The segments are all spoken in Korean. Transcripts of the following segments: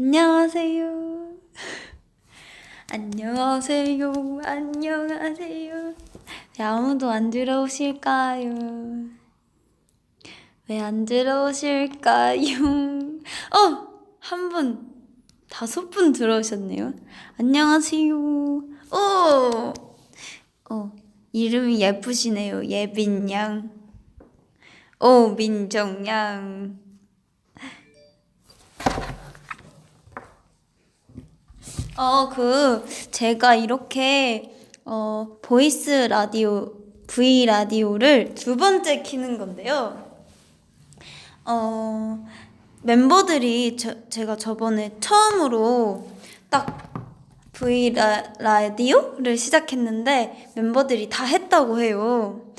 안녕하세요. 안녕하세요. 안녕하세요. 왜 아무도 안 들어오실까요? 왜 안 들어오실까요? 한 분, 5분 들어오셨네요. 안녕하세요. 이름이 예쁘시네요. 예빈 양. 민정 양. 제가 이렇게, 보이스 라디오, V 라디오를 2번째 키는 건데요. 멤버들이 제가 저번에 처음으로 딱 V 라디오를 시작했는데 멤버들이 다 했다고 해요.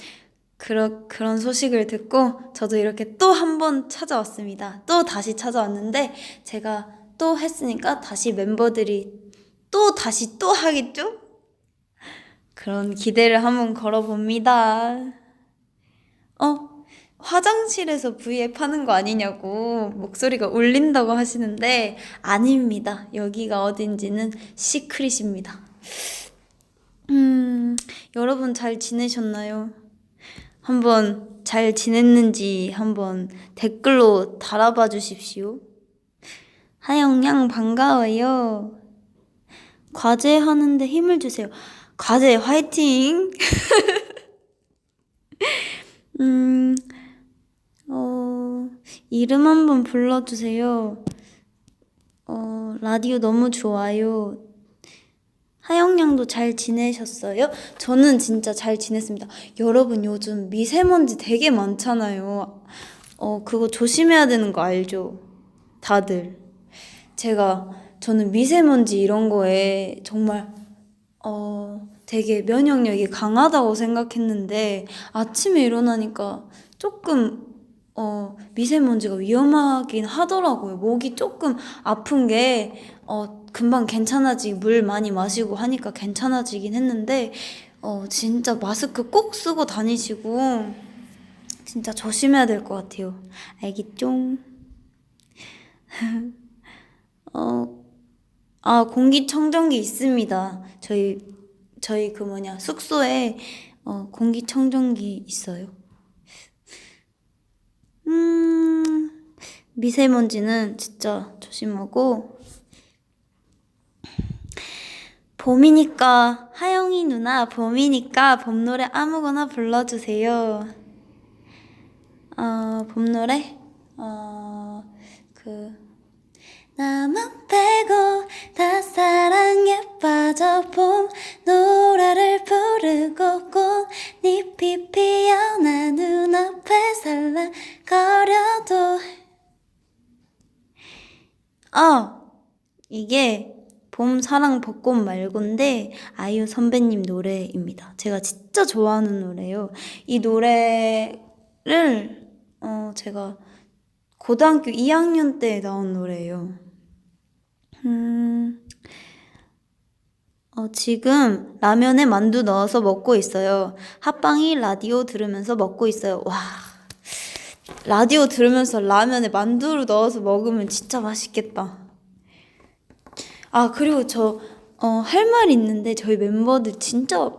그런 소식을 듣고 저도 이렇게 또 한 번 찾아왔습니다. 또 다시 찾아왔는데 제가 또 했으니까 다시 멤버들이 또 다시 또 하겠죠? 그런 기대를 한번 걸어봅니다. 화장실에서 V앱 하는 거 아니냐고 목소리가 울린다고 하시는데 아닙니다. 여기가 어딘지는 시크릿입니다. 여러분 잘 지내셨나요? 한번 잘 지냈는지 한번 댓글로 달아봐 주십시오. 하영양 반가워요. 과제 하는데 힘을 주세요. 과제 화이팅! 이름 한번 불러주세요. 라디오 너무 좋아요. 하영양도 잘 지내셨어요? 저는 진짜 잘 지냈습니다. 여러분 요즘 미세먼지 되게 많잖아요. 그거 조심해야 되는 거 알죠? 다들. 저는 미세먼지 이런 거에 정말 되게 면역력이 강하다고 생각했는데 아침에 일어나니까 조금 미세먼지가 위험하긴 하더라고요. 목이 조금 아픈 게 금방 괜찮아지고 물 많이 마시고 하니까 괜찮아지긴 했는데 진짜 마스크 꼭 쓰고 다니시고 진짜 조심해야 될 것 같아요. 알겠죠? 공기청정기 있습니다. 저희 숙소에 공기청정기 있어요. 미세먼지는 진짜 조심하고. 봄이니까 하영이 누나 봄이니까 봄 노래 아무거나 불러주세요. 봄 노래? 나만 빼고 다 사랑에 빠져 봄 노래를 부르고 꽃잎이 피어나 눈앞에 살랑거려도 이게 봄 사랑 벚꽃 말고인데 아이유 선배님 노래입니다. 제가 진짜 좋아하는 노래예요. 이 노래를 제가 고등학교 2학년 때 나온 노래예요. 지금 라면에 만두 넣어서 먹고 있어요. 핫빵이 라디오 들으면서 먹고 있어요. 와, 라디오 들으면서 라면에 만두를 넣어서 먹으면 진짜 맛있겠다. 그리고 할 말이 있는데 저희 멤버들 진짜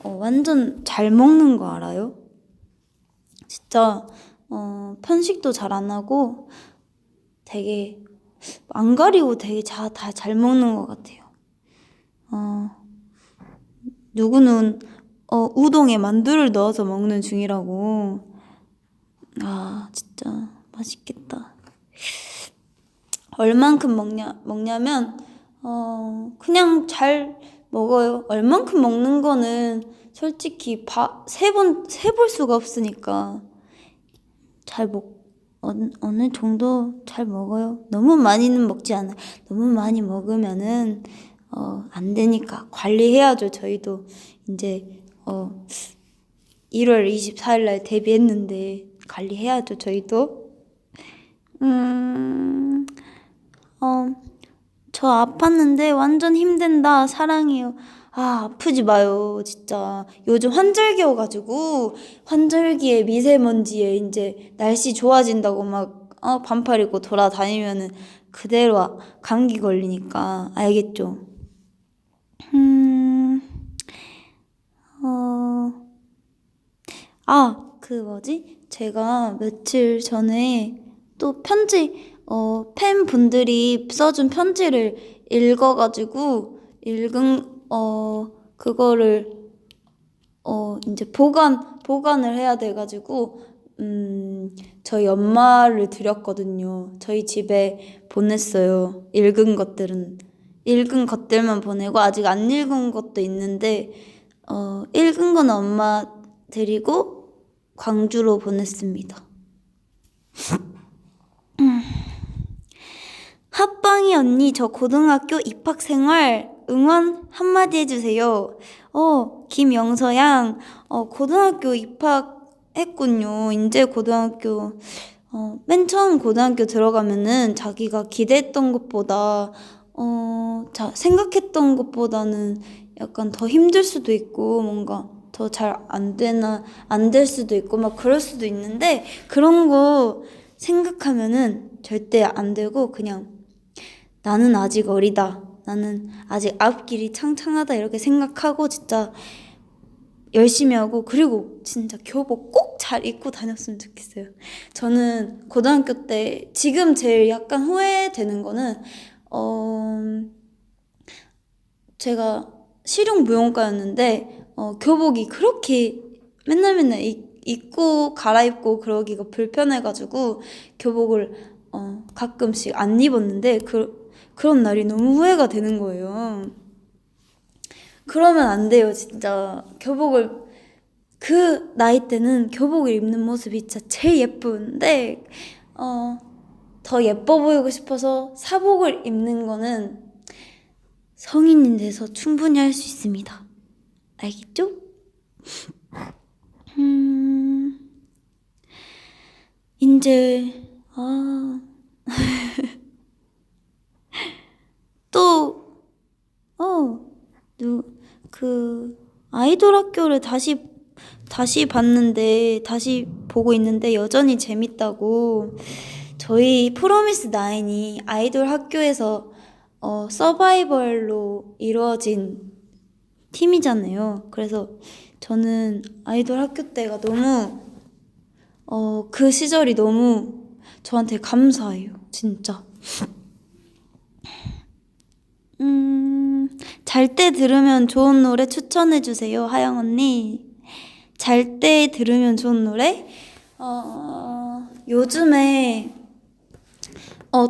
완전 잘 먹는 거 알아요? 진짜 편식도 잘 안 하고 되게 안 가리고 되게 다 잘 먹는 것 같아요. 누구는 우동에 만두를 넣어서 먹는 중이라고. 진짜 맛있겠다. 얼만큼 먹냐면 그냥 잘 먹어요. 얼만큼 먹는 거는 솔직히 세볼 수가 없으니까 어느 정도 잘 먹어요. 너무 많이는 먹지 않아요. 너무 많이 먹으면은 안 되니까 관리해야죠. 저희도 이제 1월 24일 날 데뷔했는데 관리해야죠. 저희도. 저 아팠는데 완전 힘든다. 사랑해요. 아프지 마요. 진짜. 요즘 환절기여가지고, 환절기에 미세먼지에 이제 날씨 좋아진다고 막, 반팔 입고 돌아다니면은 그대로 감기 걸리니까. 알겠죠? 음, 어, 그 뭐지? 제가 며칠 전에 또 팬분들이 써준 편지를 읽어가지고, 그거를, 이제 보관을 해야 돼가지고, 저희 엄마를 드렸거든요. 저희 집에 보냈어요. 읽은 것들만 보내고, 아직 안 읽은 것도 있는데, 읽은 건 엄마 드리고, 광주로 보냈습니다. 합방이 언니, 저 고등학교 입학생활 응원 한마디 해주세요. 김영서 양, 고등학교 입학했군요. 이제 고등학교, 맨 처음 고등학교 들어가면은 자기가 기대했던 것보다, 생각했던 것보다는 약간 더 힘들 수도 있고, 뭔가 더 잘 안 될 수도 있고, 막 그럴 수도 있는데, 그런 거 생각하면은 절대 안 되고, 그냥 나는 아직 어리다. 나는 아직 앞길이 창창하다. 이렇게 생각하고 진짜 열심히 하고, 그리고 진짜 교복 꼭 잘 입고 다녔으면 좋겠어요. 저는 고등학교 때 지금 제일 약간 후회되는 거는 제가 실용무용과였는데 교복이 그렇게 맨날 입고 갈아입고 그러기가 불편해가지고 교복을 가끔씩 안 입었는데 그런 날이 너무 후회가 되는 거예요. 그러면 안 돼요, 진짜. 그 나이 때는 교복을 입는 모습이 진짜 제일 예쁜데, 더 예뻐 보이고 싶어서 사복을 입는 거는 성인이 돼서 충분히 할 수 있습니다. 알겠죠? 이제, 또, 아이돌 학교를 다시 보고 있는데 여전히 재밌다고. 저희 프로미스 나인이 아이돌 학교에서 서바이벌로 이루어진 팀이잖아요. 그래서 저는 아이돌 학교 때가 너무 그 시절이 너무 저한테 감사해요. 진짜. 잘 때 들으면 좋은 노래 추천해주세요, 하영 언니. 잘 때 들으면 좋은 노래? 요즘에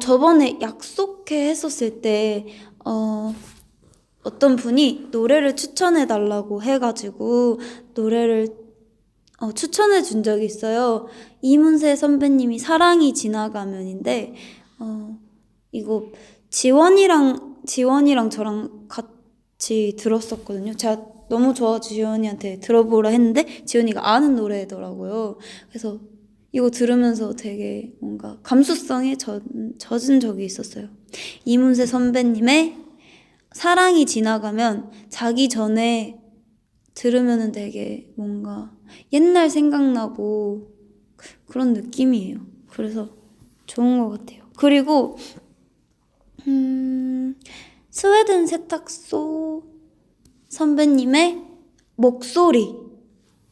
저번에 약속해 했었을 때 어떤 분이 노래를 추천해 달라고 해가지고 노래를 추천해 준 적이 있어요. 이문세 선배님이 사랑이 지나가면인데 이거 지원이랑 저랑 같이 들었었거든요. 제가 너무 좋아서 지원이한테 들어보라 했는데 지원이가 아는 노래더라고요. 그래서 이거 들으면서 되게 뭔가 감수성에 젖은 적이 있었어요. 이문세 선배님의 사랑이 지나가면 자기 전에 들으면은 되게 뭔가 옛날 생각나고 그런 느낌이에요. 그래서 좋은 것 같아요. 그리고 스웨덴 세탁소 선배님의 목소리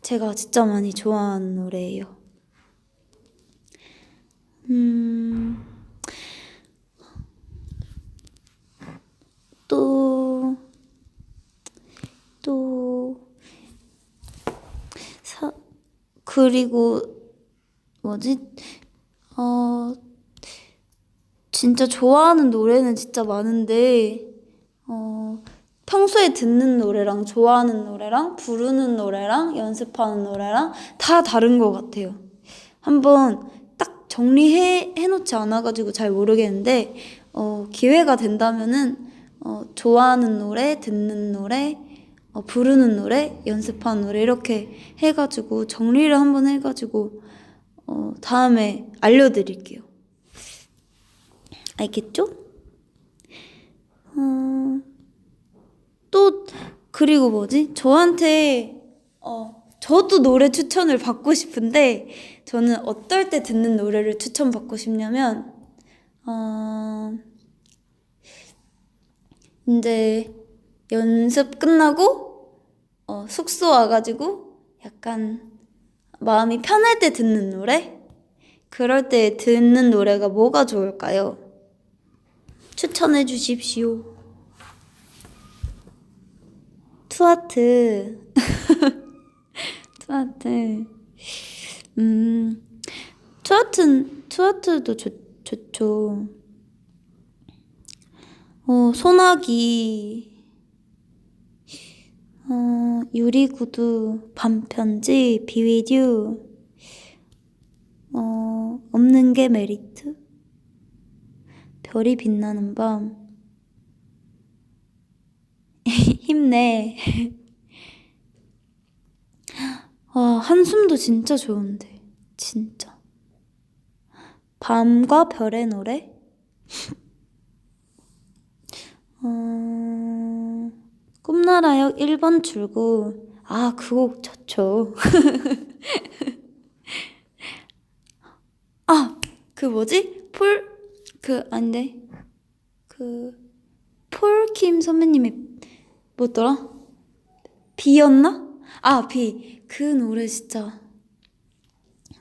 제가 진짜 많이 좋아하는 노래예요. 그리고 뭐지? 진짜 좋아하는 노래는 진짜 많은데 평소에 듣는 노래랑 좋아하는 노래랑 부르는 노래랑 연습하는 노래랑 다 다른 것 같아요. 한번 딱 정리해 놓지 않아가지고 잘 모르겠는데 기회가 된다면은 좋아하는 노래, 듣는 노래, 부르는 노래, 연습하는 노래 이렇게 해가지고 정리를 한번 해가지고 다음에 알려드릴게요. 알겠죠? 또 그리고 뭐지? 저한테 저도 노래 추천을 받고 싶은데 저는 어떨 때 듣는 노래를 추천받고 싶냐면 이제 연습 끝나고 숙소 와가지고 약간 마음이 편할 때 듣는 노래? 그럴 때 듣는 노래가 뭐가 좋을까요? 추천해 주십시오. 투하트. 투하트. 투하트도 좋죠. 소나기, 유리구두, 반편지, 비위듀, 없는 게 메리트, 별이 빛나는 밤, 힘내. 한숨도 진짜 좋은데, 진짜. 밤과 별의 노래? 꿈나라역 1번 출구. 그 곡 좋죠. 그 뭐지? 아닌데. 폴킴 선배님의 뭐더라? 비였나? 비. 그 노래 진짜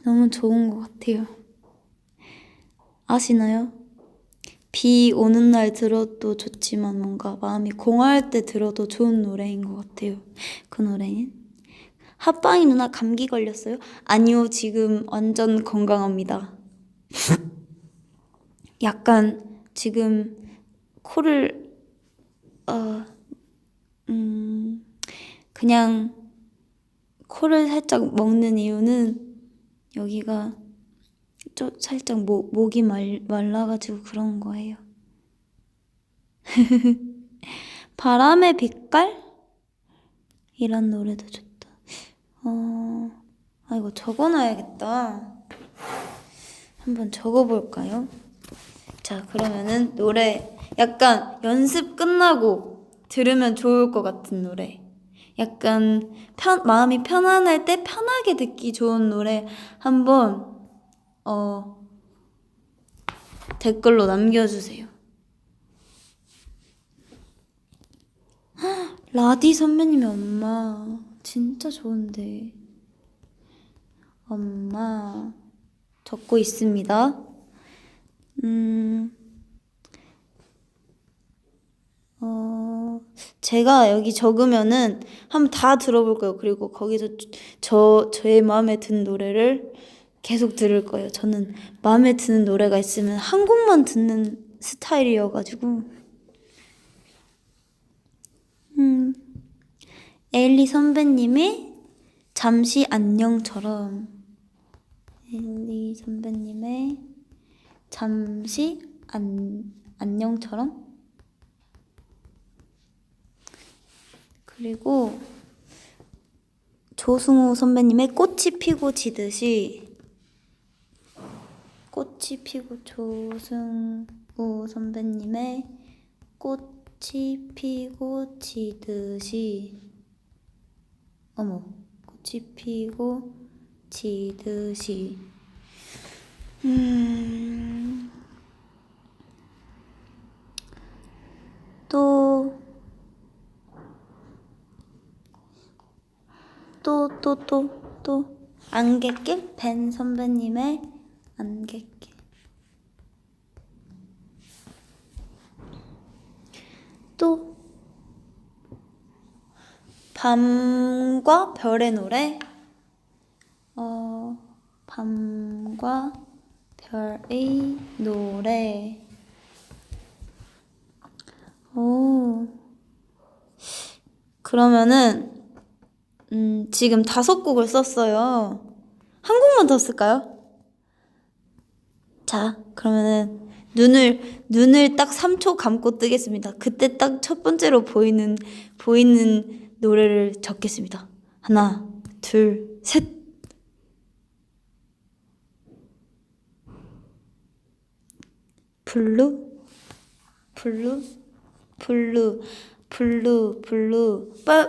너무 좋은 것 같아요. 아시나요? 비 오는 날 들어도 좋지만 뭔가 마음이 공허할 때 들어도 좋은 노래인 것 같아요. 그 노래는. 핫방이 누나 감기 걸렸어요? 아니요, 지금 완전 건강합니다. 약간 지금 코를 그냥 코를 살짝 먹는 이유는 여기가 좀 살짝 목이 말라가지고 그런 거예요. 바람의 빛깔? 이란 노래도 좋다. 이거 적어놔야겠다. 한번 적어볼까요? 자, 그러면은 노래 약간 연습 끝나고 들으면 좋을 것 같은 노래. 약간 마음이 편안할 때 편하게 듣기 좋은 노래 한번 댓글로 남겨주세요. 라디 선배님의 엄마 진짜 좋은데. 엄마 적고 있습니다. 제가 여기 적으면은 한번 다 들어볼 거예요. 그리고 거기서 저의 마음에 든 노래를 계속 들을 거예요. 저는 마음에 드는 노래가 있으면 한 곡만 듣는 스타일이어가지고. 에일리 선배님의 잠시 안녕처럼. 에일리 선배님의 잠시 안녕처럼. 그리고 조승우 선배님의 꽃이 피고 지듯이. 꽃이 피고 조승우 선배님의 꽃이 피고 지듯이. 꽃이 피고 지듯이. 또 안갯길? 벤 선배님의 안갯길. 또 밤과 별의 노래. 밤과 별의 노래. 그러면은 지금 5곡을 썼어요. 한 곡만 더 쓸까요? 자, 그러면은 눈을 딱 3초 감고 뜨겠습니다. 그때 딱 첫 번째로 보이는 노래를 적겠습니다. 하나, 둘, 셋. 블루. 블루.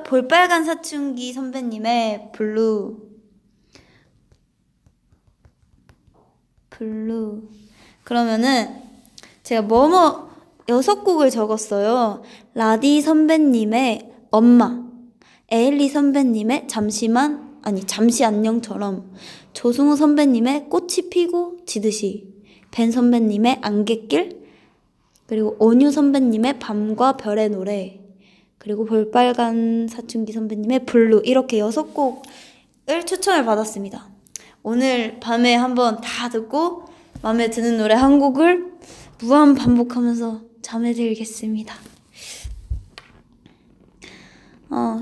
볼빨간 사춘기 선배님의 블루. 그러면은 제가 6곡을 적었어요. 라디 선배님의 엄마, 에일리 선배님의 잠시 안녕처럼, 조승우 선배님의 꽃이 피고 지듯이, 벤 선배님의 안갯길, 그리고 온유 선배님의 밤과 별의 노래, 그리고 볼빨간 사춘기 선배님의 블루, 이렇게 6곡을 추천을 받았습니다. 오늘 밤에 한번 다 듣고 마음에 드는 노래 한 곡을 무한 반복하면서 잠에 들겠습니다.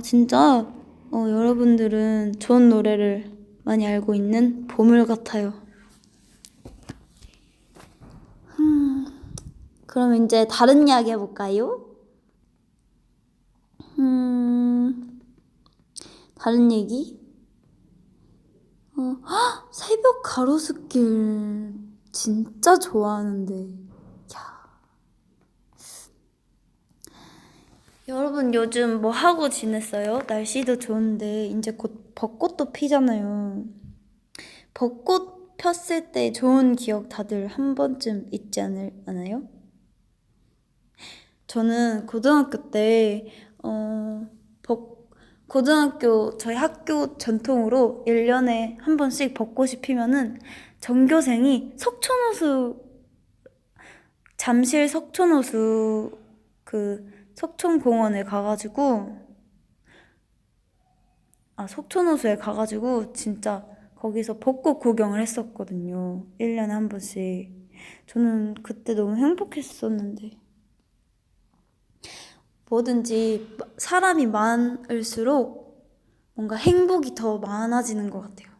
진짜 여러분들은 좋은 노래를 많이 알고 있는 보물 같아요. 그럼 이제 다른 이야기 해볼까요? 다른 얘기? 새벽 가로수길 진짜 좋아하는데. 여러분 요즘 뭐 하고 지냈어요? 날씨도 좋은데 이제 곧 벚꽃도 피잖아요. 벚꽃 폈을 때 좋은 기억 다들 한 번쯤 있지 않아요? 저는 고등학교 때 저희 학교 전통으로 1년에 한 번씩 벚꽃이 피면은 전교생이 잠실 석촌호수 그 석촌공원에 가가지고 석촌호수에 가가지고 진짜 거기서 벚꽃 구경을 했었거든요. 1년에 한 번씩. 저는 그때 너무 행복했었는데. 뭐든지 사람이 많을수록 뭔가 행복이 더 많아지는 것 같아요.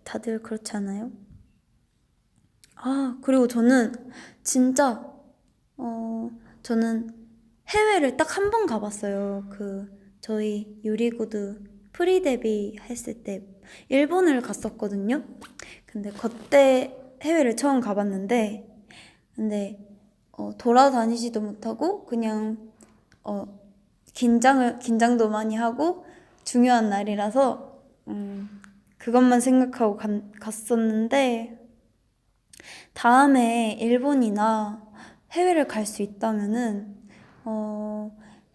다들 그렇지 않아요? 그리고 저는 진짜 저는 해외를 딱 한 번 가봤어요. 저희 유리구두 프리 데뷔 했을 때 일본을 갔었거든요. 근데 그때 해외를 처음 가봤는데, 근데 돌아다니지도 못하고 그냥 긴장도 많이 하고 중요한 날이라서 그것만 생각하고 갔었는데, 다음에 일본이나 해외를 갈 수 있다면은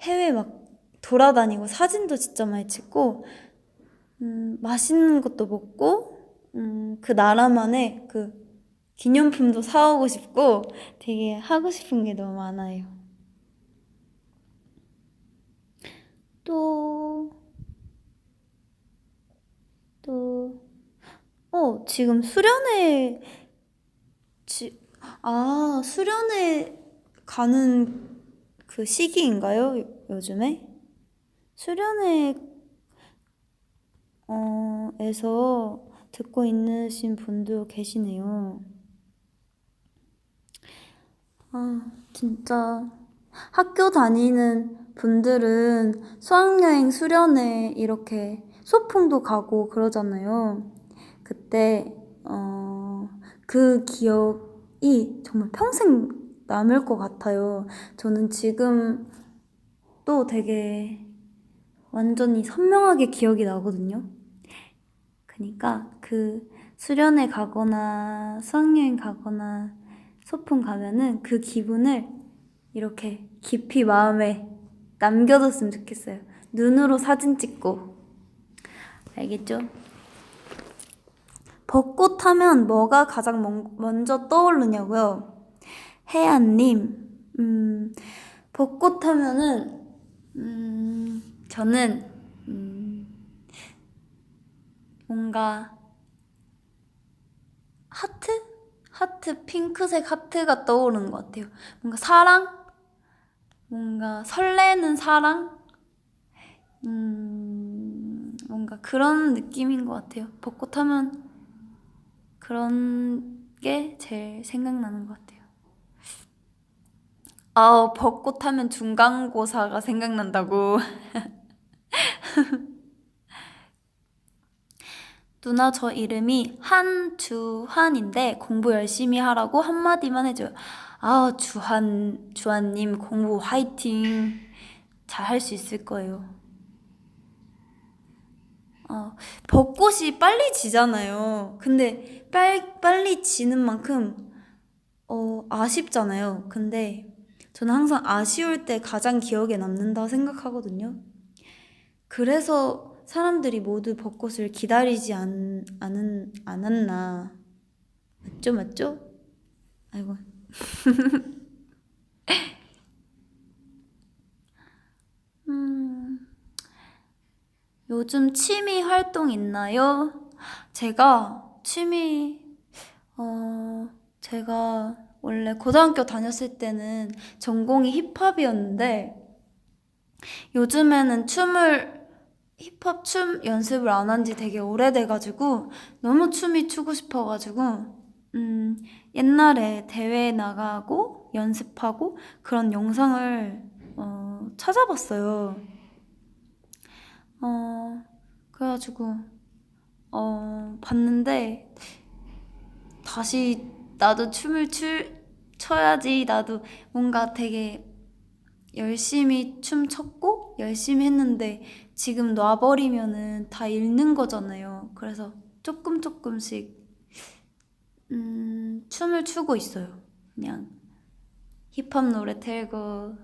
해외 막 돌아다니고 사진도 진짜 많이 찍고 맛있는 것도 먹고 그 나라만의 그 기념품도 사오고 싶고 되게 하고 싶은 게 너무 많아요. 지금 수련회 가는 그 시기인가요? 요즘에? 수련회 에서 듣고 있으신 분도 계시네요. 진짜 학교 다니는 분들은 수학여행 수련회 이렇게 소풍도 가고 그러잖아요. 그때 그 기억이 정말 평생 남을 것 같아요. 저는 지금 또 되게 완전히 선명하게 기억이 나거든요. 그러니까 그 수련회 가거나 수학여행 가거나 소풍 가면은 그 기분을 이렇게 깊이 마음에 남겨뒀으면 좋겠어요. 눈으로 사진 찍고. 알겠죠? 벚꽃 하면 뭐가 가장 먼저 떠오르냐고요? 혜안님, 벚꽃 하면은 저는 뭔가 하트 핑크색 하트가 떠오르는 것 같아요. 뭔가 사랑, 뭔가 설레는 사랑, 뭔가 그런 느낌인 것 같아요. 벚꽃 하면 그런 게 제일 생각나는 것 같아요. 벚꽃 하면 중간고사가 생각난다고. 누나, 저 이름이 한주환인데 공부 열심히 하라고 한마디만 해줘요. 주한님 공부 화이팅. 잘 할 수 있을 거예요. 벚꽃이 빨리 지잖아요. 근데 빨리 지는 만큼 아쉽잖아요. 근데 저는 항상 아쉬울 때 가장 기억에 남는다 생각하거든요. 그래서 사람들이 모두 벚꽃을 기다리지 않았나. 맞죠? 아이고. 요즘 취미 활동 있나요? 제가 원래 고등학교 다녔을 때는 전공이 힙합이었는데 요즘에는 힙합 춤 연습을 안 한 지 되게 오래돼가지고 너무 춤이 추고 싶어가지고 옛날에 대회 나가고 연습하고 그런 영상을 찾아봤어요. 그래가지고 봤는데 다시 나도 춰야지. 나도 뭔가 되게 열심히 춤췄고 열심히 했는데 지금 놔버리면은 다 잃는 거잖아요. 그래서 조금씩 춤을 추고 있어요. 그냥 힙합 노래 틀고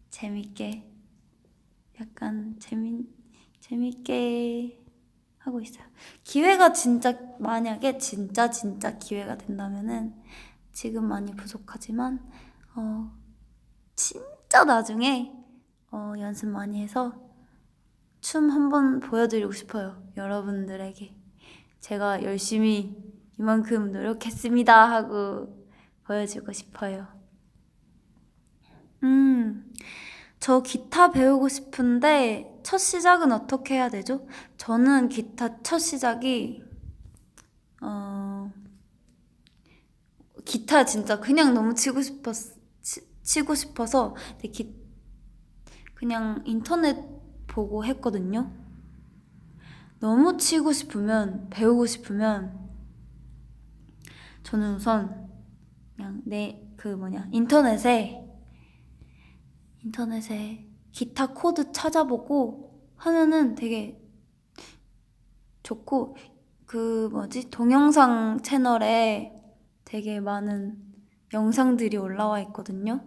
재밌게 약간 재밌게 하고 있어요. 기회가 만약에 진짜 기회가 된다면은 지금 많이 부족하지만 진짜 나중에 연습 많이 해서 춤 한번 보여드리고 싶어요. 여러분들에게 제가 열심히 이만큼 노력했습니다 하고 보여주고 싶어요. 저 기타 배우고 싶은데 첫 시작은 어떻게 해야 되죠? 저는 기타 첫 시작이 기타 진짜 그냥 너무 치고 싶어서 그냥 인터넷 보고 했거든요. 너무 배우고 싶으면 저는 우선 그냥 인터넷에 기타 코드 찾아보고 하면은 되게 좋고 동영상 채널에 되게 많은 영상들이 올라와 있거든요.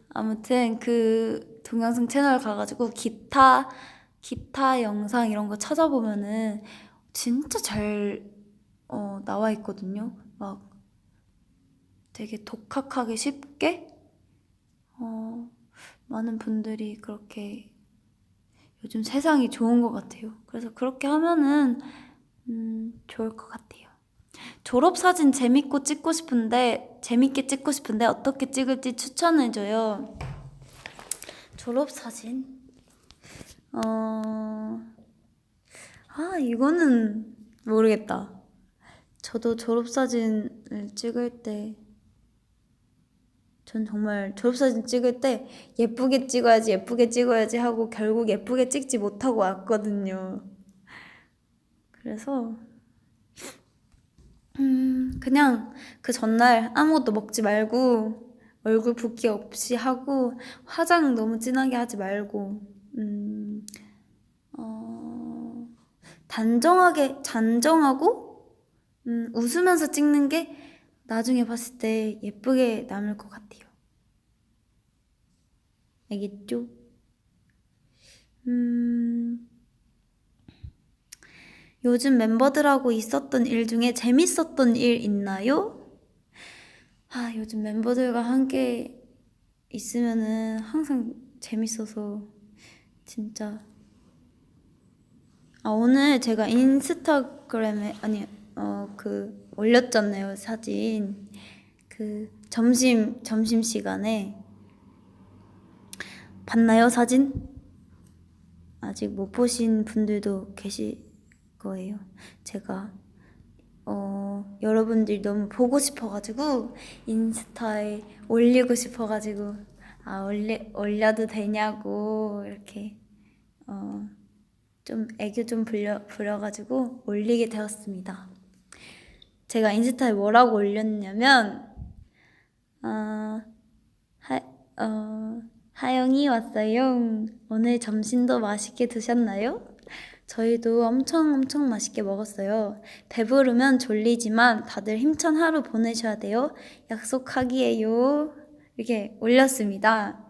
아무튼 동영상 채널 가가지고 기타 영상 이런 거 찾아보면은 진짜 잘 나와 있거든요. 막 되게 독학하기 쉽게 많은 분들이 그렇게 요즘 세상이 좋은 것 같아요. 그래서 그렇게 하면은 좋을 것 같아요. 졸업사진 재밌게 찍고 싶은데 어떻게 찍을지 추천해줘요. 졸업사진? 이거는 모르겠다. 저도 졸업사진을 찍을 때 전 정말 졸업사진 찍을 때 예쁘게 찍어야지 하고 결국 예쁘게 찍지 못하고 왔거든요. 그래서 그냥 그 전날 아무것도 먹지 말고 얼굴 붓기 없이 하고 화장 너무 진하게 하지 말고 단정하고 웃으면서 찍는 게 나중에 봤을 때 예쁘게 남을 것 같아요. 알겠죠? 요즘 멤버들하고 있었던 일 중에 재밌었던 일 있나요? 요즘 멤버들과 함께 있으면은 항상 재밌어서 진짜. 오늘 제가 인스타그램에 올렸잖아요, 사진. 점심 시간에 봤나요, 사진? 아직 못 보신 분들도 계실 거예요. 제가 여러분들이 너무 보고 싶어가지고 인스타에 올리고 싶어가지고 올려도 되냐고 이렇게 좀 애교 좀 부려가지고 올리게 되었습니다. 제가 인스타에 뭐라고 올렸냐면 하, 하영이 왔어요. 오늘 점심도 맛있게 드셨나요? 저희도 엄청 맛있게 먹었어요. 배부르면 졸리지만 다들 힘찬 하루 보내셔야 돼요. 약속하기에요. 이렇게 올렸습니다.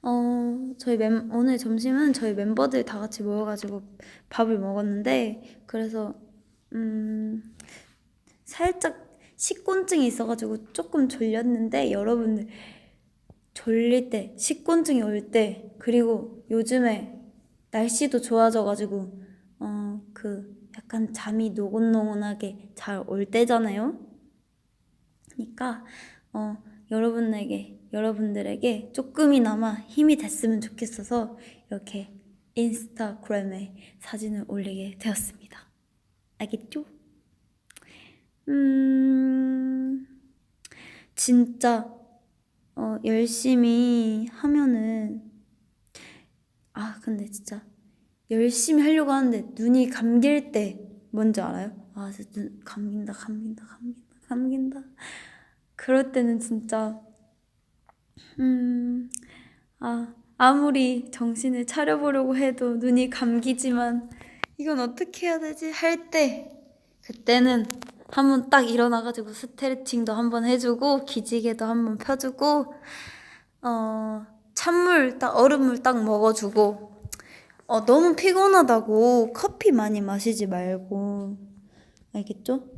오늘 점심은 저희 멤버들 다 같이 모여가지고 밥을 먹었는데, 그래서, 살짝 식곤증이 있어가지고 조금 졸렸는데, 여러분들 졸릴 때, 식곤증이 올 때, 그리고 요즘에 날씨도 좋아져가지고, 약간 잠이 노곤노곤하게 잘 올 때잖아요? 그러니까, 여러분들에게 조금이나마 힘이 됐으면 좋겠어서 이렇게 인스타그램에 사진을 올리게 되었습니다. 알겠죠? 진짜 열심히 하면은 근데 진짜 열심히 하려고 하는데 눈이 감길 때 뭔지 알아요? 진짜 눈 감긴다. 그럴 때는 진짜 아무리 정신을 차려보려고 해도 눈이 감기지만 이건 어떻게 해야 되지? 할 때 그때는 한번 딱 일어나가지고 스트레칭도 한번 해주고 기지개도 한번 펴주고 얼음물 딱 먹어주고 너무 피곤하다고 커피 많이 마시지 말고 알겠죠?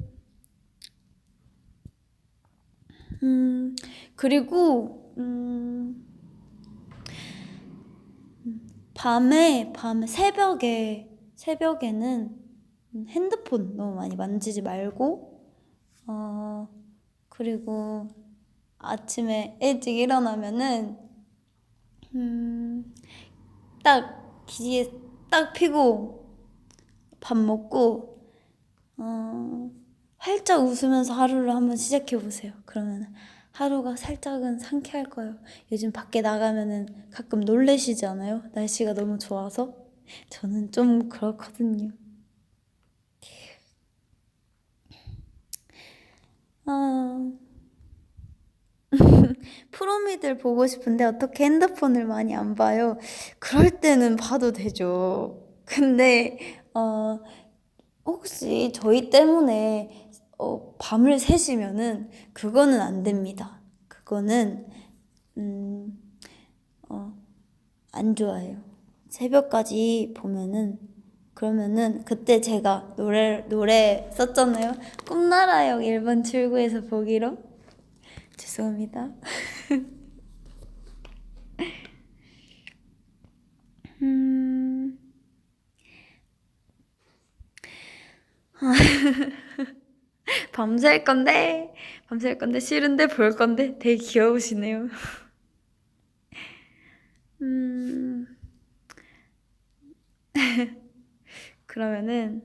그리고 밤에 새벽에는 핸드폰 너무 많이 만지지 말고 그리고 아침에 일찍 일어나면은 딱 기지개 딱 피고 밥 먹고 활짝 웃으면서 하루를 한번 시작해 보세요. 그러면 하루가 살짝은 상쾌할 거예요. 요즘 밖에 나가면은 가끔 놀래시지 않아요? 날씨가 너무 좋아서? 저는 좀 그렇거든요. 프로미들 보고 싶은데 어떻게 핸드폰을 많이 안 봐요? 그럴 때는 봐도 되죠. 근데 혹시 저희 때문에 밤을 새시면은 그거는 안 됩니다. 그거는 안 좋아요. 새벽까지 보면은 그러면은 그때 제가 노래 썼잖아요. 꿈나라역 1번 출구에서 보기로. 죄송합니다. 밤샐 건데 싫은데 볼 건데 되게 귀여우시네요. 그러면은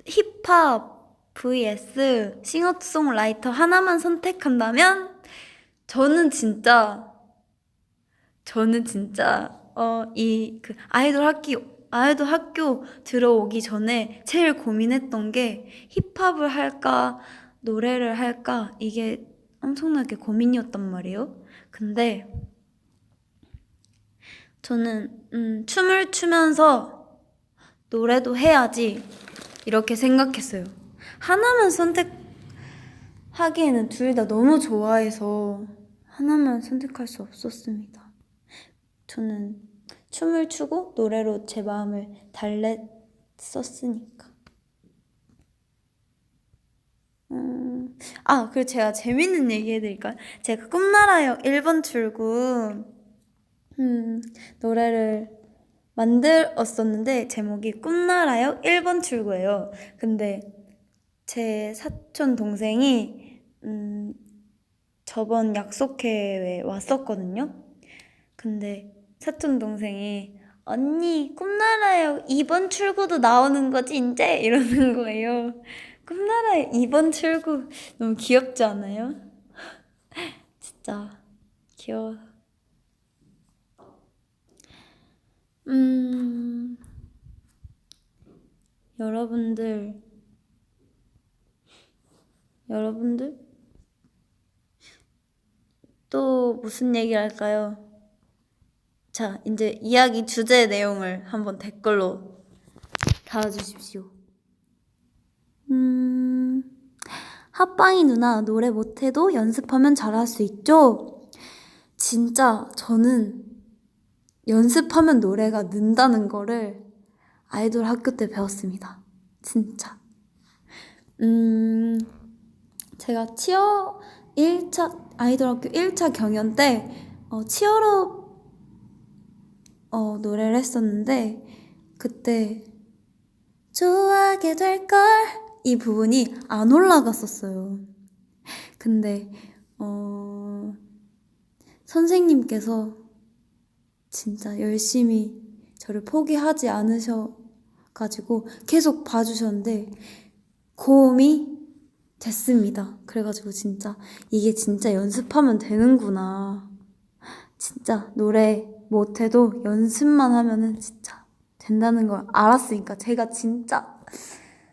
힙합 vs 싱어송라이터 하나만 선택한다면 저는 진짜 이 그 아이돌 학교 들어오기 전에 제일 고민했던 게 힙합을 할까 노래를 할까 이게 엄청나게 고민이었단 말이에요. 근데 저는 춤을 추면서 노래도 해야지 이렇게 생각했어요. 하나만 선택하기에는 둘 다 너무 좋아해서 하나만 선택할 수 없었습니다. 저는 춤을 추고 노래로 제 마음을 달랬었으니까. 그리고 제가 재밌는 얘기 해드릴까요? 제가 꿈나라역 1번 출구 노래를 만들었었는데 제목이 꿈나라역 1번 출구예요. 근데 제 사촌 동생이 저번 약속회에 왔었거든요. 근데 사촌 동생이 언니 꿈나라역 2번 출구도 나오는 거지 이제? 이러는 거예요. 꿈나라역 2번 출구 너무 귀엽지 않아요? 진짜 귀여워. 음, 여러분들 또 무슨 얘기 할까요? 자, 이제 이야기 주제 내용을 한번 댓글로 달아주십시오. 핫방이 누나 노래 못해도 연습하면 잘할 수 있죠? 진짜 저는 연습하면 노래가 는다는 거를 아이돌 학교 때 배웠습니다. 진짜. 제가 치어 1차 아이돌 학교 1차 경연 때 치어로 노래를 했었는데 그때 좋아하게 될걸 이 부분이 안 올라갔었어요. 근데 선생님께서 진짜 열심히 저를 포기하지 않으셔가지고 계속 봐주셨는데 고음이 됐습니다. 그래가지고 진짜 이게 진짜 연습하면 되는구나. 진짜 노래 못해도 연습만 하면은 진짜 된다는 걸 알았으니까 제가 진짜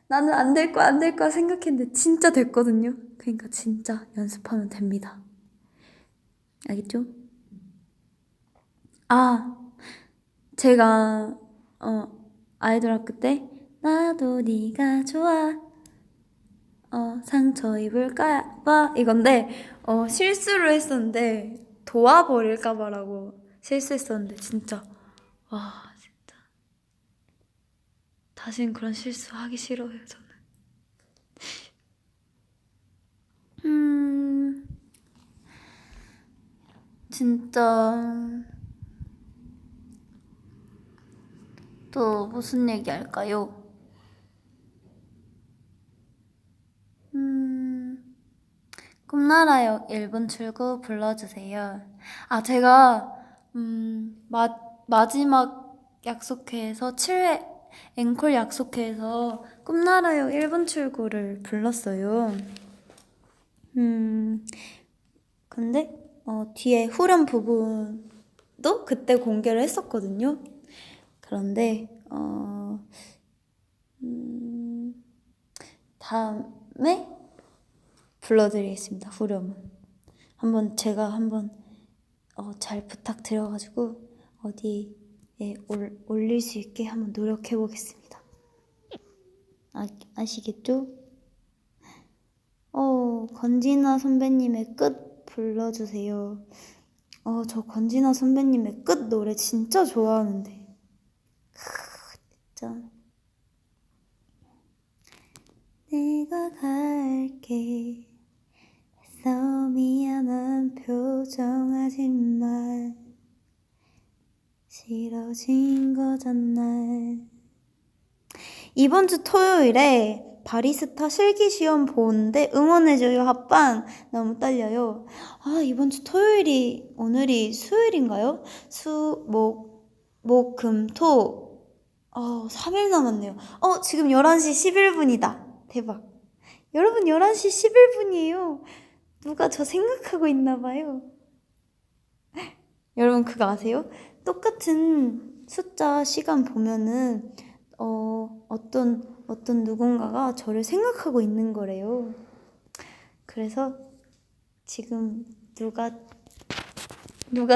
나는 안 될 거야 생각했는데 진짜 됐거든요. 그러니까 진짜 연습하면 됩니다. 알겠죠? 아, 제가 아이돌 학교 때 나도 네가 좋아 상처 입을까 봐 이건데 실수를 했었는데 도와버릴까 봐라고 실수했었는데 진짜 와 진짜 다신 그런 실수 하기 싫어요 저는. 진짜 또 무슨 얘기 할까요? 꿈나라역 1분 출구 불러주세요. 아, 제가, 마지막 약속회에서 7회 앵콜 약속회에서 꿈나라역 1분 출구를 불렀어요. 근데, 뒤에 후렴 부분도 그때 공개를 했었거든요. 그런데, 다음에 불러드리겠습니다. 후렴은 제가 한번 잘 부탁드려가지고 어디에 올릴 수 있게 한번 노력해 보겠습니다. 아시겠죠? 권진아 선배님의 끝 불러주세요. 저 권진아 선배님의 끝 노래 진짜 좋아하는데 진짜 내가 갈게 했어 미안한 표정하지만 싫어진 거잖아. 이번 주 토요일에 바리스타 실기시험 보는데 응원해줘요 합방 너무 떨려요. 아 이번 주 토요일이 오늘이 수요일인가요? 목, 금, 토 3일 남았네요. 지금 11시 11분이다. 대박. 여러분 11시 11분이에요. 누가 저 생각하고 있나봐요. 여러분 그거 아세요? 똑같은 숫자 시간 보면은 어떤 누군가가 저를 생각하고 있는 거래요. 그래서 지금 누가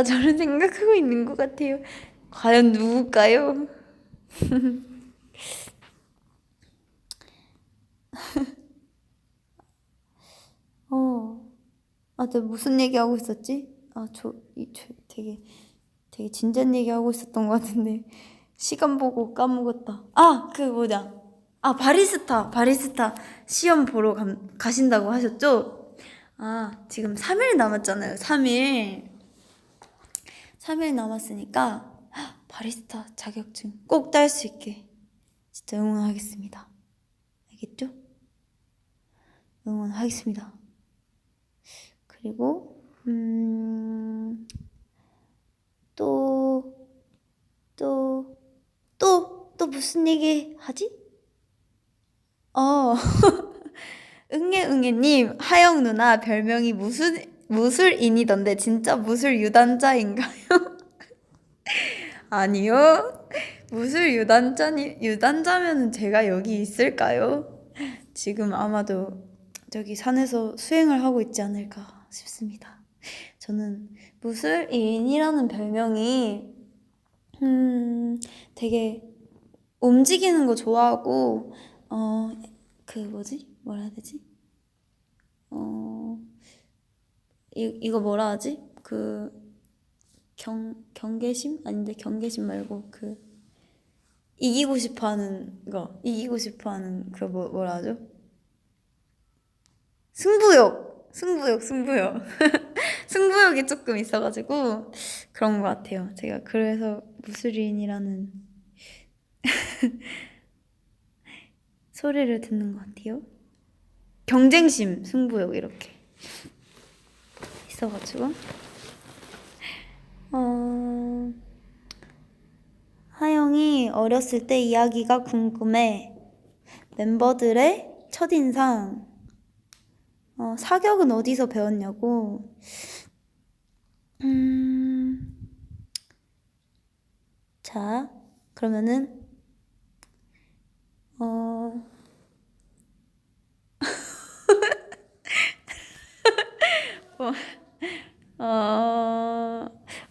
저를 생각하고 있는 것 같아요. 과연 누굴까요? 내가 무슨 얘기하고 있었지? 되게 진지한 얘기하고 있었던 것 같은데 시간 보고 까먹었다. 바리스타 시험 보러 가신다고 하셨죠? 지금 3일 남았잖아요. 3일 남았으니까 바리스타 자격증 꼭 딸 수 있게 진짜 응원하겠습니다. 알겠죠? 응원하겠습니다. 그리고 또 무슨 얘기 하지? 응애님 하영 누나 별명이 무술인이던데 진짜 무술 유단자인가요? 아니요. 무술 유단자면은 제가 여기 있을까요? 지금 아마도 저기 산에서 수행을 하고 있지 않을까 싶습니다. 저는 무술인이라는 별명이 되게 움직이는 거 좋아하고 그 뭐지? 뭐라 해야 되지? 이거 뭐라 하지? 그 경계심? 아닌데 경계심 말고 그 이기고 싶어 하는 그 뭐라 하죠? 승부욕! 승부욕이 조금 있어가지고 그런 것 같아요. 제가 그래서 무술인이라는 소리를 듣는 것 같아요. 경쟁심, 승부욕 이렇게 있어가지고 하영이 어렸을 때 이야기가 궁금해. 멤버들의 첫인상. 사격은 어디서 배웠냐고. 자, 그러면은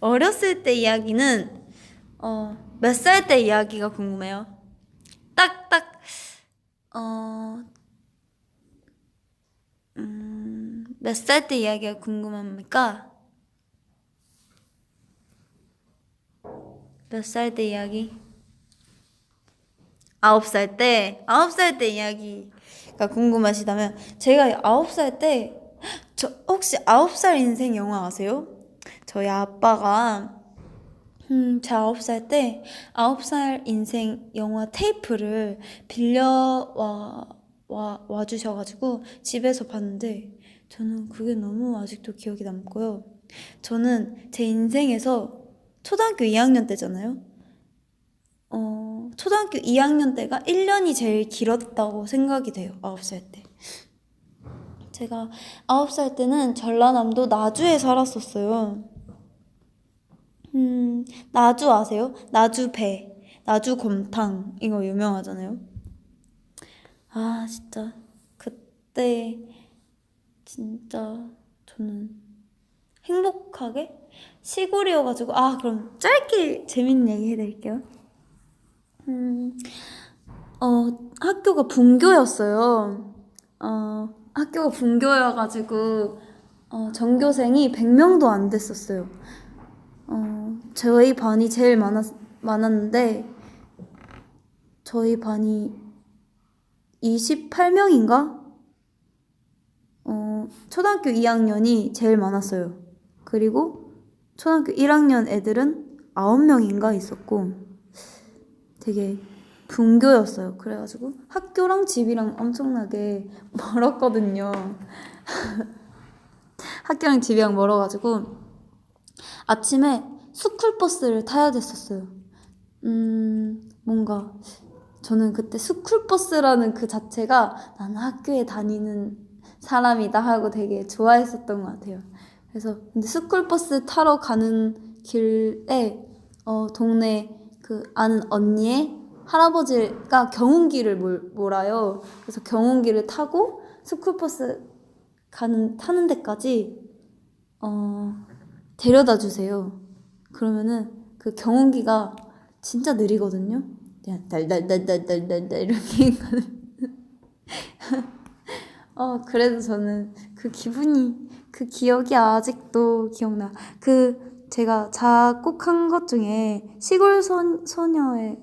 어렸을 때 이야기는 몇 살 때 이야기가 궁금해요. 딱딱 몇 살 때 이야기가 궁금합니까? 몇 살 때 이야기? 9살 때? 9살 때 이야기가 궁금하시다면 제가 9살 때 혹시 9살 인생 영화 아세요? 저희 아빠가 제 9살 때 9살 인생 영화 테이프를 와 주셔가지고 집에서 봤는데 저는 그게 너무 아직도 기억이 남고요. 저는 제 인생에서 초등학교 2학년 때잖아요. 초등학교 2학년 때가 1년이 제일 길었다고 생각이 돼요. 9살 때. 제가 9살 때는 전라남도 나주에 살았었어요. 나주 아세요? 나주배, 나주곰탕 이거 유명하잖아요. 아 진짜 그때 진짜 저는 행복하게 시골이어가지고 그럼 짧게 재밌는 얘기 해드릴게요. 학교가 분교였어요. 학교가 분교여가지고 전교생이 100명도 안 됐었어요. 저희 반이 제일 많았는데 저희 반이 28명인가? 초등학교 2학년이 제일 많았어요. 그리고 초등학교 1학년 애들은 9명인가 있었고 되게 분교였어요. 그래가지고 학교랑 집이랑 엄청나게 멀었거든요. 학교랑 집이랑 멀어가지고 아침에 스쿨버스를 타야 됐었어요. 뭔가 저는 그때 스쿨버스라는 그 자체가 나는 학교에 다니는 사람이다 하고 되게 좋아했었던 것 같아요. 그래서 근데 스쿨버스 타러 가는 길에 동네 그 아는 언니의 할아버지가 경운기를 몰아요. 그래서 경운기를 타고 스쿨버스 타는 데까지 데려다 주세요. 그러면은 그 경운기가 진짜 느리거든요. 그냥 달달달달달달 이렇게 가는. 그래도 저는 그 기억이 아직도 기억나. 제가 작곡한 것 중에 시골 소녀의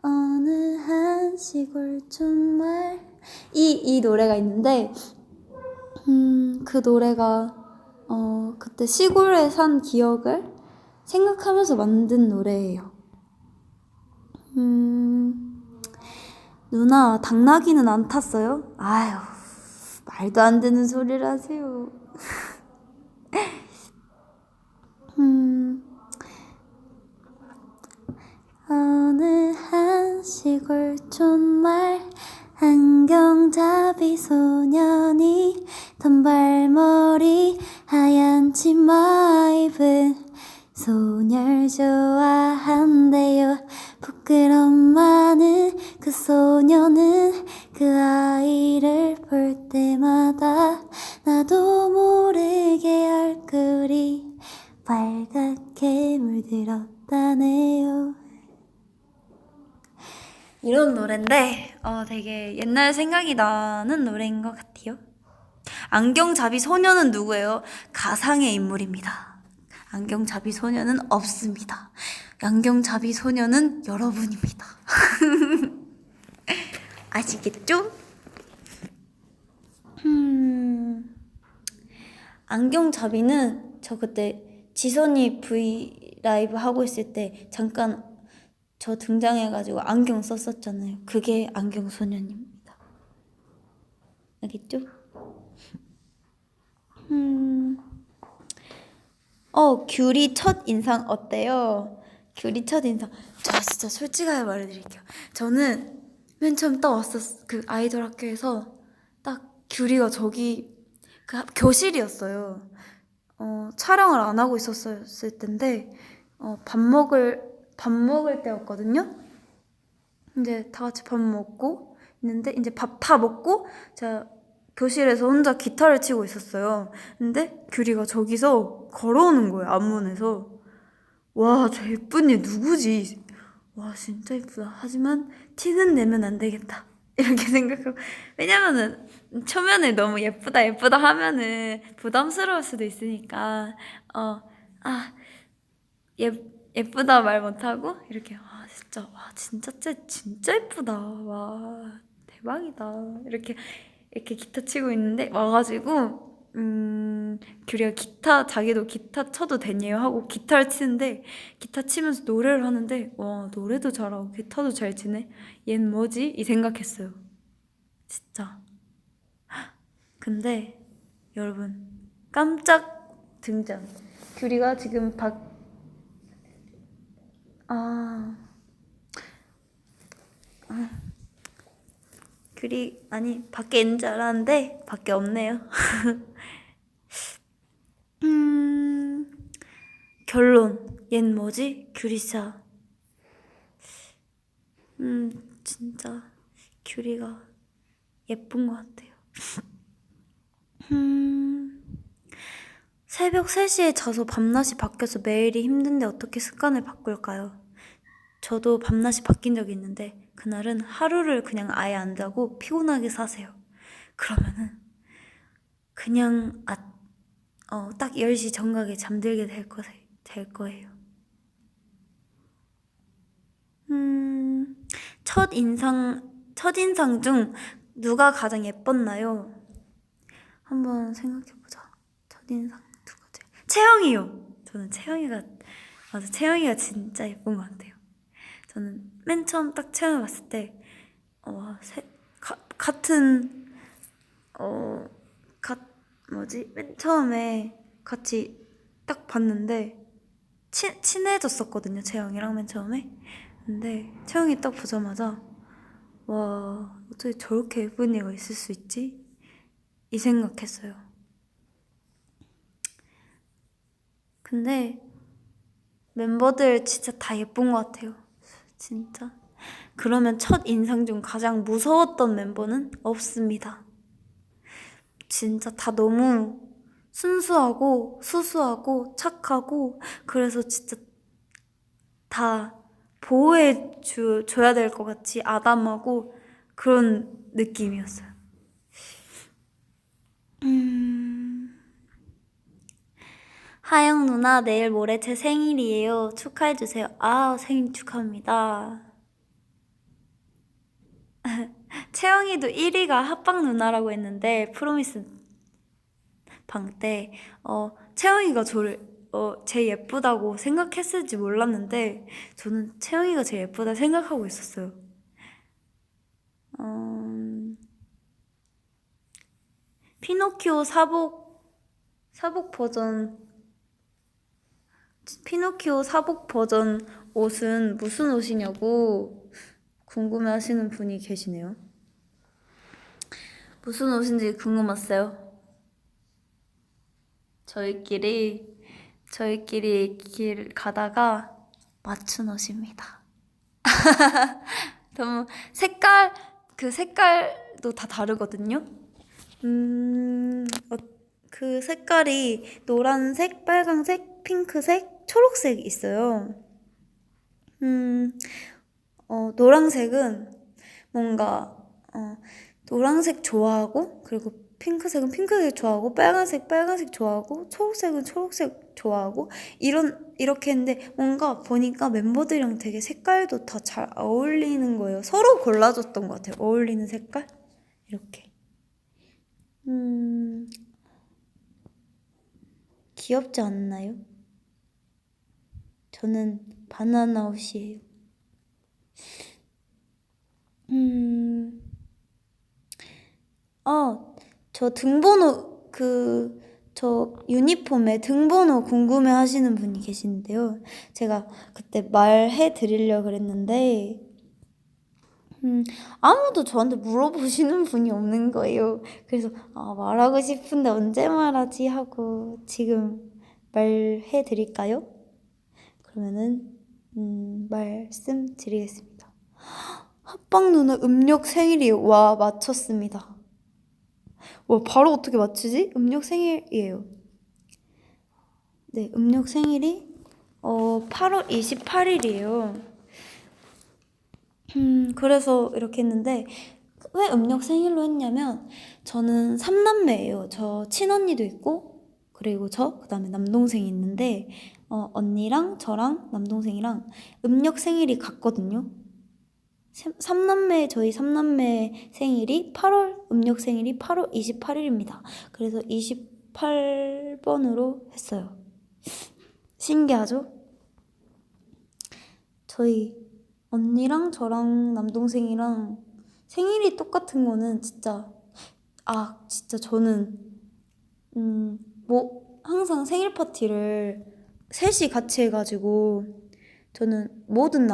어느 한 시골 촌마을 이 노래가 있는데 그 노래가 그때 시골에 산 기억을 생각하면서 만든 노래예요. 누나 당나귀는 안 탔어요? 아유 말도 안 되는 소리를 하세요. 어느 한 시골 촌마을 안경잡이 소년이 단발머리 하얀 치마 입은 소년 그녀를 좋아한대요. 부끄러움 많은 그 소녀는 그 아이를 볼 때마다 나도 모르게 얼굴이 빨갛게 물들었다네요. 이런 노래인데 되게 옛날 생각이 나는 노래인 것 같아요. 안경잡이 소녀는 누구예요? 가상의 인물입니다. 안경잡이 소녀는 없습니다. 안경잡이 소녀는 여러분입니다. 아시겠죠? 안경잡이는 저 그때 지선이 브이 라이브 하고 있을 때 잠깐 저 등장해가지고 안경 썼었잖아요. 그게 안경소년입니다. 알겠죠? 귤이 첫 인상 어때요? 귤이 첫 인상. 저 진짜 솔직하게 말해드릴게요. 저는 맨 처음 딱 왔었, 그 아이돌 학교에서 딱 귤이가 저기 그 교실이었어요. 촬영을 안 하고 있었을 텐데, 밥 먹을 때였거든요? 이제 다 같이 밥 먹고 있는데, 이제 밥 다 먹고, 제가 교실에서 혼자 기타를 치고 있었어요. 근데 규리가 저기서 걸어오는 거예요, 앞문에서. 와, 저 예쁜 얘 누구지? 와, 진짜 예쁘다. 하지만 티는 내면 안 되겠다. 이렇게 생각하고. 왜냐면은, 초면에 너무 예쁘다, 예쁘다 하면은 부담스러울 수도 있으니까, 예, 예쁘다 말 못하고, 이렇게, 진짜 예쁘다. 와, 대박이다. 이렇게 기타 치고 있는데, 와가지고, 규리가 자기도 기타 쳐도 되냐요? 하고 기타를 치는데, 기타 치면서 노래를 하는데, 와, 노래도 잘하고 기타도 잘 치네? 얜 뭐지? 이 생각했어요. 진짜. 근데, 여러분, 깜짝 등장. 규리가 지금 밖에 있는 줄 알았는데, 밖에 없네요. 결론. 얜 뭐지? 규리샤. 진짜 규리가 예쁜 것 같아요. 새벽 3시에 자서 밤낮이 바뀌어서 매일이 힘든데 어떻게 습관을 바꿀까요? 저도 밤낮이 바뀐 적이 있는데 그날은 하루를 그냥 아예 안 자고 피곤하게 사세요. 그러면은 그냥 딱 10시 정각에 잠들게 될 거예요. 첫인상 중 누가 가장 예뻤나요? 한번 생각해보자. 첫인상 누가 제일? 채영이요. 저는 채영이가 진짜 예쁜 것 같아요. 저는 맨 처음 딱 채영이 봤을 때, 같은, 맨 처음에 같이 딱 봤는데, 친해졌었거든요, 채영이랑 맨 처음에. 근데 채영이 딱 보자마자, 와, 어떻게 저렇게 예쁜 애가 있을 수 있지? 이 생각했어요. 근데 멤버들 진짜 다 예쁜 것 같아요. 진짜. 그러면 첫 인상 중 가장 무서웠던 멤버는 없습니다. 진짜 다 너무 순수하고 수수하고 착하고 그래서 진짜 다 보호해 줘야 될 것 같이 아담하고 그런 느낌이었어요. 하영 누나 내일 모레 제 생일이에요. 축하해주세요. 생일 축하합니다. 채영이도 1위가 합방 누나라고 했는데 프로미스 방 때 채영이가 저를 제일 예쁘다고 생각했을지 몰랐는데 저는 채영이가 제일 예쁘다 생각하고 있었어요. 피노키오 사복 버전 피노키오 사복 버전 옷은 무슨 옷이냐고 궁금해하시는 분이 계시네요. 무슨 옷인지 궁금했어요. 저희끼리 저희끼리 길 가다가 맞춘 옷입니다. 너무 그 색깔도 다 다르거든요. 그 색깔이 노란색, 빨강색, 핑크색, 초록색 있어요. 노란색은 뭔가 노란색 좋아하고, 그리고 핑크색은 핑크색 좋아하고, 빨간색 좋아하고, 초록색은 초록색 좋아하고, 이렇게 했는데 뭔가 보니까 멤버들이랑 되게 색깔도 다 잘 어울리는 거예요. 서로 골라줬던 것 같아요. 어울리는 색깔? 이렇게. 귀엽지 않나요? 저는 바나나 옷이에요. 저 등번호, 저 유니폼에 등번호 궁금해 하시는 분이 계신데요. 제가 그때 말해 드리려고 그랬는데, 아무도 저한테 물어보시는 분이 없는 거예요. 그래서, 말하고 싶은데 언제 말하지? 하고 지금 말해 드릴까요? 그러면은, 말씀드리겠습니다. 합방 누나 음력 생일이에요. 와, 맞췄습니다. 와, 바로 어떻게 맞추지? 음력 생일이에요. 네, 음력 생일이 8월 28일이에요. 그래서 이렇게 했는데, 왜 음력 생일로 했냐면, 저는 3남매예요. 저 친언니도 있고, 그리고 그다음에 남동생이 있는데, 언니랑 저랑 남동생이랑 음력 생일이 같거든요. 저희 3남매 생일이 음력 생일이 8월 28일입니다. 그래서 28번으로 했어요. 신기하죠? 저희 언니랑 저랑 남동생이랑 생일이 똑같은 거는 진짜 저는 항상 생일 파티를 셋이 같이 해가지고, 저는 모든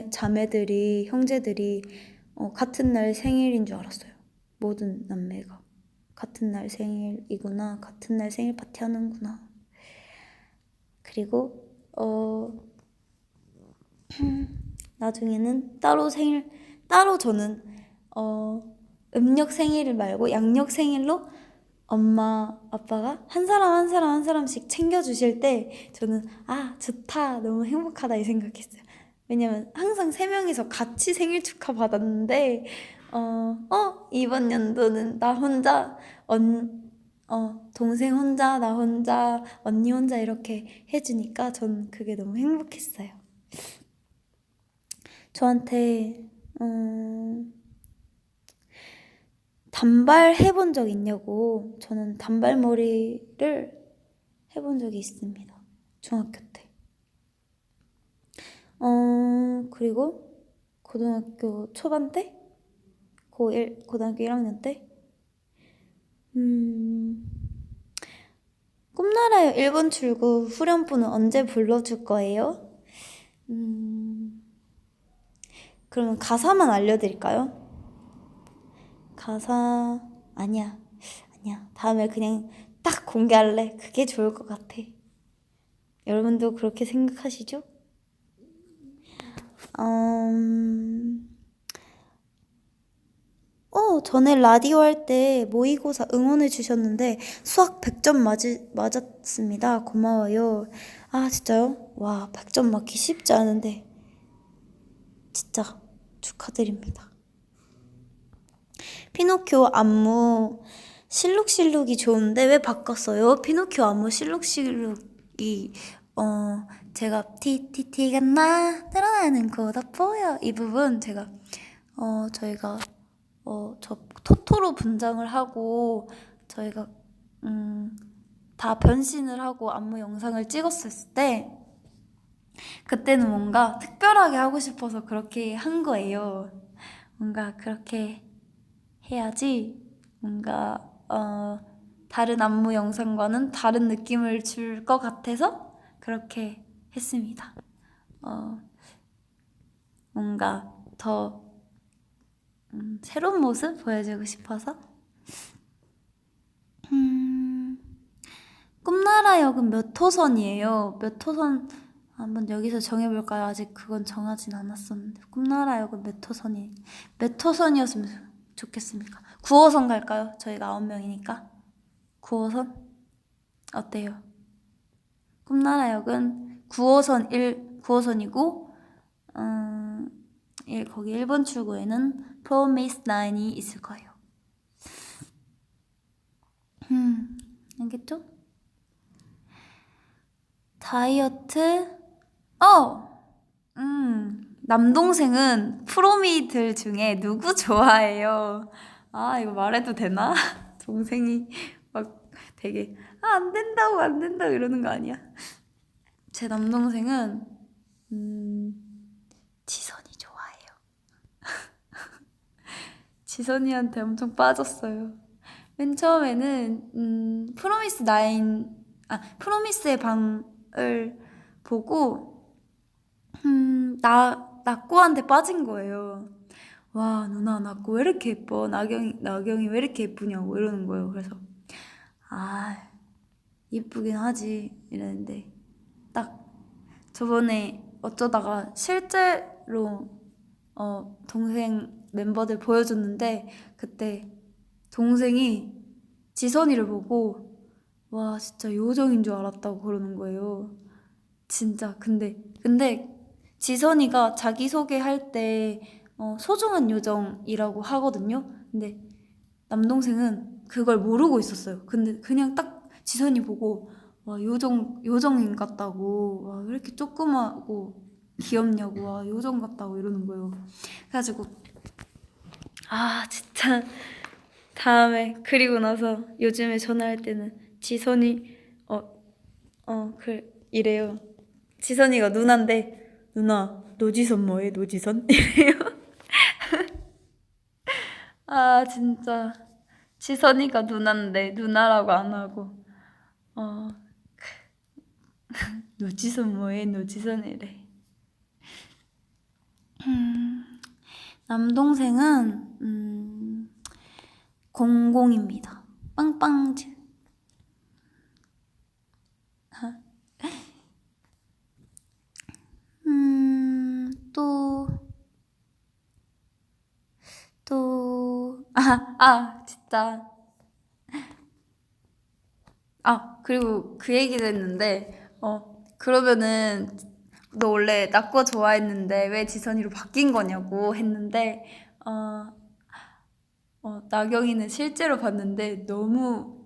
자매들이, 형제들이 같은 날 생일인 줄 알았어요. 모든 남매가 같은 날 생일이구나, 같은 날 생일 파티 하는구나. 그리고 나중에는 따로 저는 음력 생일 말고 양력 생일로 엄마, 아빠가 한 사람씩 챙겨주실 때 저는 좋다, 너무 행복하다 이 생각했어요. 왜냐면 항상 3명이서 같이 생일 축하 받았는데 이번 연도는 나 혼자, 동생 혼자, 나 혼자, 언니 혼자 이렇게 해주니까 전 그게 너무 행복했어요. 저한테 단발 해본 적 있냐고. 저는 단발머리를 해본 적이 있습니다. 중학교 때. 그리고 고등학교 초반 때? 고등학교 1학년 때? 꿈나라요 1번 출구 후렴부는 언제 불러줄 거예요? 그러면 가사만 알려드릴까요? 가사 아니야. 다음에 그냥 딱 공개할래. 그게 좋을 것 같아. 여러분도 그렇게 생각하시죠? 전에 라디오 할 때 모의고사 응원해 주셨는데 수학 100점 맞았습니다. 고마워요. 진짜요? 와, 100점 맞기 쉽지 않은데 진짜 축하드립니다. 피노키오 안무 실룩실룩이 좋은데 왜 바꿨어요? 피노키오 안무 실룩실룩이 제가 티티티가 늘어나는 거다 보여 이 부분 제가 저희가 저 토토로 분장을 하고 저희가 다 변신을 하고 안무 영상을 찍었을 때 그때는 뭔가 특별하게 하고 싶어서 그렇게 한 거예요. 뭔가 그렇게 해야지 뭔가 다른 안무 영상과는 다른 느낌을 줄 것 같아서 그렇게 했습니다. 뭔가 더 새로운 모습 보여주고 싶어서 꿈나라역은 몇 호선이에요? 몇 호선 한번 여기서 정해볼까요? 아직 그건 정하진 않았었는데 꿈나라역은 몇 호선이었으면 좋겠습니까? 9호선 갈까요? 저희가 9명이니까 9호선? 어때요? 꿈나라역은 9호선이고 거기 1번 출구에는 프로미스 라인이 있을 거예요. 알겠죠? 다이어트 남동생은 프로미들 중에 누구 좋아해요? 아, 이거 말해도 되나? 동생이 막 되게 안 된다고 이러는 거 아니야? 제 남동생은 지선이 좋아해요. 지선이한테 엄청 빠졌어요. 맨 처음에는 프로미스의 방을 보고 낙고한테 빠진 거예요. 와, 누나 낙고 왜 이렇게 예뻐? 나경이 왜 이렇게 예쁘냐고 이러는 거예요. 그래서 예쁘긴 하지 이랬는데 딱 저번에 어쩌다가 실제로 동생 멤버들 보여줬는데 그때 동생이 지선이를 보고 와, 진짜 요정인 줄 알았다고 그러는 거예요. 진짜 근데 지선이가 자기소개할 때 소중한 요정이라고 하거든요. 근데 남동생은 그걸 모르고 있었어요. 근데 그냥 딱 지선이 보고 와, 요정인 같다고, 와, 왜 이렇게 조그마고 귀엽냐고, 와, 요정 같다고 이러는 거예요. 그래가지고 진짜 다음에 그리고 나서 요즘에 전화할 때는 지선이 이래요. 지선이가 누나인데 누나 노지선 뭐해 노지선? 이래요. 진짜 지선이가 누나인데 누나라고 안 하고 노지선 뭐해 노지선 이래. 남동생은 공공입니다. 빵빵즈. 또 진짜 그리고 그 얘기도 했는데 그러면은 너 원래 낙고 좋아했는데 왜 지선이로 바뀐 거냐고 했는데 나경이는 실제로 봤는데 너무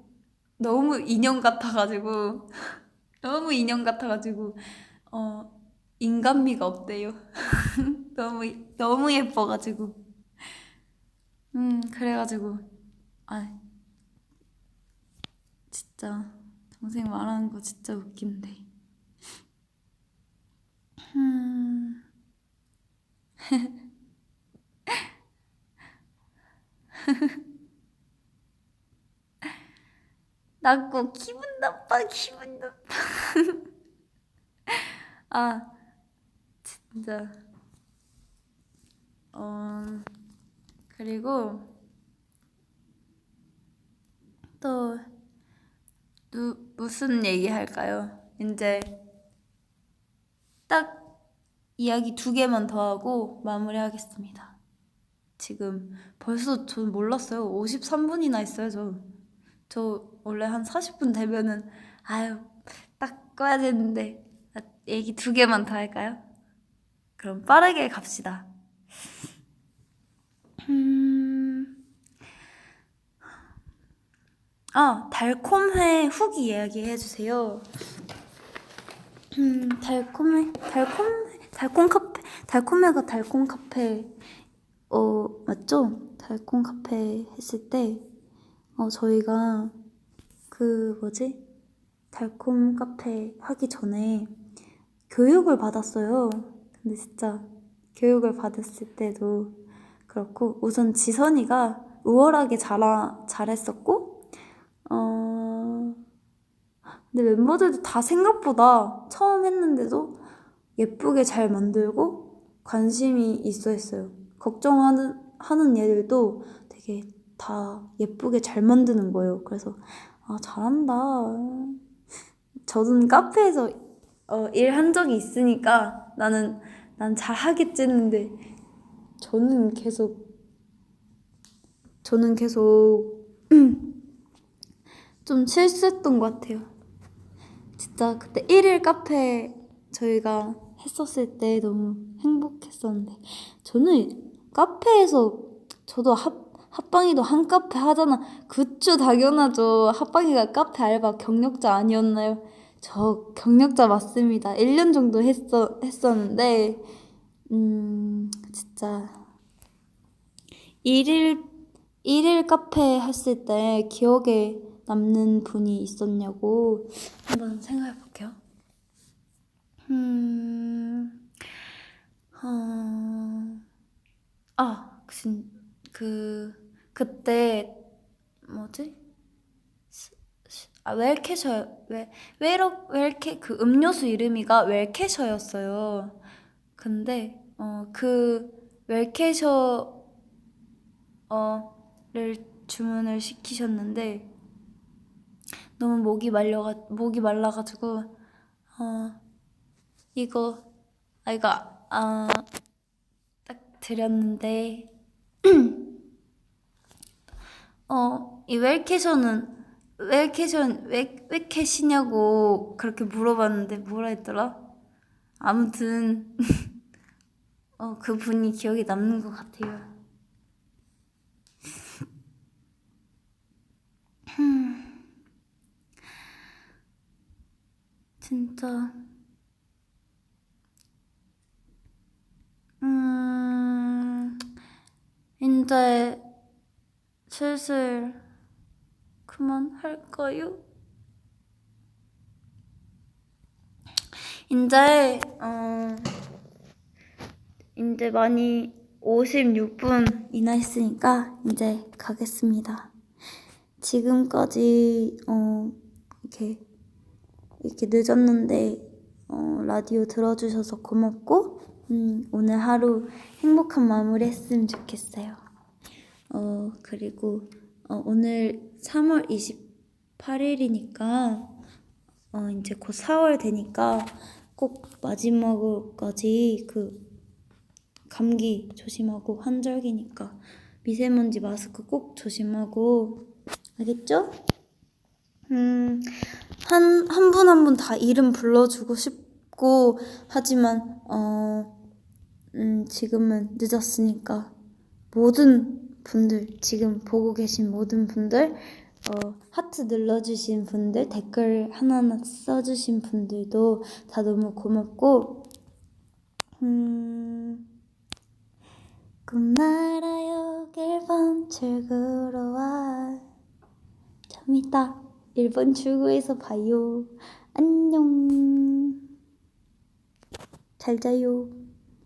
인형 같아가지고 인간미가 없대요. 너무 예뻐가지고 그래가지고 진짜 동생 말하는 거 진짜 웃긴데. 낳고 기분 나빠. 진짜 그리고 또 무슨 얘기 할까요? 이제 딱 이야기 2개만 더 하고 마무리하겠습니다. 지금 벌써 전 몰랐어요. 53분이나 있어요. 저 원래 한 40분 되면은 딱 꺼야 되는데 얘기 2개만 더 할까요? 그럼 빠르게 갑시다. 달콤회 후기 이야기해주세요. 달콤회가 달콤 카페 맞죠? 달콤 카페 했을 때 저희가 달콤 카페 하기 전에 교육을 받았어요. 근데 진짜 교육을 받았을 때도 그렇고 우선 지선이가 우월하게 잘했었고 근데 멤버들도 다 생각보다 처음 했는데도 예쁘게 잘 만들고 관심이 있어 했어요. 걱정하는 얘들도 되게 다 예쁘게 잘 만드는 거예요. 그래서 잘한다. 저는 카페에서 일한 적이 있으니까 난 잘하겠지 했는데 저는 계속 좀 실수했던 것 같아요. 진짜 그때 1일 카페 저희가 했었을 때 너무 행복했었는데 저는 카페에서 저도 합방이도 한 카페 하잖아. 그쵸, 당연하죠. 합방이가 카페 알바 경력자 아니었나요? 저 경력자 맞습니다. 1년 정도 했었는데 진짜 일일 카페 했을 때 기억에 남는 분이 있었냐고 한번 생각해 볼게요. 그때 뭐지? 웰캐셔 그 음료수 이름이가 웰캐셔였어요. 근데 그 웰캐셔 를 주문을 시키셨는데 너무 목이 말라가지고 이거 딱 드렸는데 이 왜 캐시냐고 그렇게 물어봤는데 뭐라 했더라? 아무튼 그 분이 기억에 남는 것 같아요. 진짜 이제 슬슬 그만할까요? 이제 많이 56분이나 했으니까 이제 가겠습니다. 지금까지 이렇게 늦었는데 라디오 들어주셔서 고맙고 오늘 하루 행복한 마무리 했으면 좋겠어요. 그리고 오늘 3월 28일이니까 이제 곧 4월 되니까 꼭 마지막까지 감기 조심하고 환절기니까 미세먼지 마스크 꼭 조심하고 알겠죠? 한 분 한 분 다 이름 불러주고 싶고 하지만 지금은 늦었으니까 모든 분들, 지금 보고 계신 모든 분들, 하트 눌러주신 분들, 댓글 하나하나 써주신 분들도 다 너무 고맙고 꿈나라역 1번 출구로 와. 좀 이따 1번 출구에서 봐요. 안녕. 잘 자요.